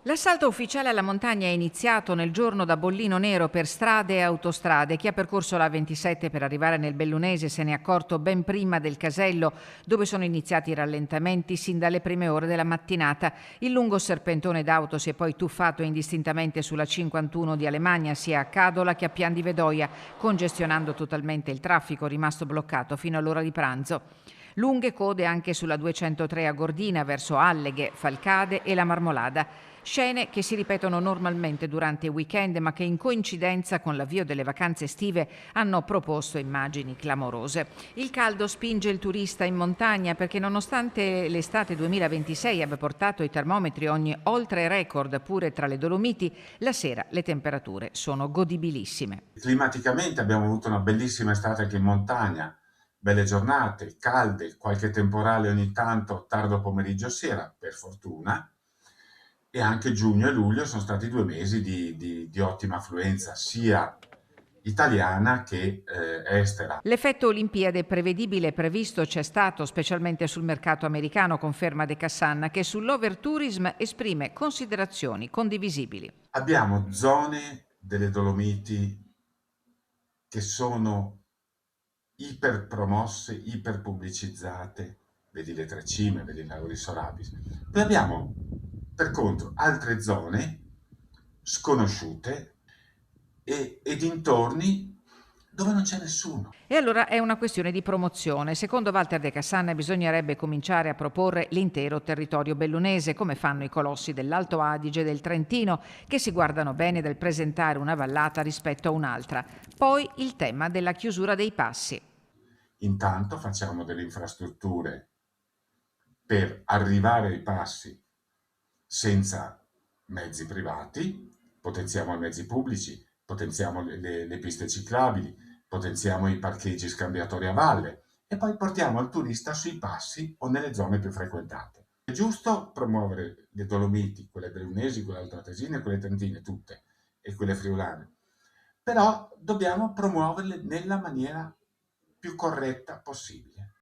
L'assalto ufficiale alla montagna è iniziato nel giorno da bollino nero per strade e autostrade. Chi ha percorso la 27 per arrivare nel Bellunese se n'è accorto ben prima del casello, dove sono iniziati i rallentamenti sin dalle prime ore della mattinata. Il lungo serpentone d'auto si è poi tuffato indistintamente sulla 51 di Alemagna, sia a Cadola che a Pian di Vedoia, congestionando totalmente il traffico rimasto bloccato fino all'ora di pranzo. Lunghe code anche sulla 203 a Gordina verso Alleghe, Falcade e la Marmolada. Scene che si ripetono normalmente durante i weekend, ma che in coincidenza con l'avvio delle vacanze estive hanno proposto immagini clamorose. Il caldo spinge il turista in montagna perché nonostante l'estate 2026 abbia portato i termometri ogni oltre record pure tra le Dolomiti, la sera le temperature sono godibilissime. Climaticamente abbiamo avuto una bellissima estate anche in montagna, belle giornate, calde, qualche temporale ogni tanto, tardo pomeriggio sera, per fortuna, e anche giugno e luglio sono stati 2 mesi di ottima affluenza, sia italiana che estera. L'effetto Olimpiade prevedibile e previsto c'è stato, specialmente sul mercato americano, conferma De Cassanna, che sull'overtourism esprime considerazioni condivisibili. Abbiamo zone delle Dolomiti che sono iper promosse, iper pubblicizzate, vedi le Tre Cime, vedi la Lauri Sorabis. Poi abbiamo, per contro, altre zone sconosciute e dintorni dove non c'è nessuno. E allora è una questione di promozione. Secondo Walter De Cassanna bisognerebbe cominciare a proporre l'intero territorio bellunese, come fanno i colossi dell'Alto Adige e del Trentino, che si guardano bene dal presentare una vallata rispetto a un'altra. Poi il tema della chiusura dei passi. Intanto facciamo delle infrastrutture per arrivare ai passi senza mezzi privati, potenziamo i mezzi pubblici, potenziamo le piste ciclabili, potenziamo i parcheggi scambiatori a valle e poi portiamo il turista sui passi o nelle zone più frequentate. È giusto promuovere le Dolomiti, quelle bellunesi, quelle altoatesine, quelle trentine, tutte, e quelle friulane, però dobbiamo promuoverle nella maniera più corretta possibile.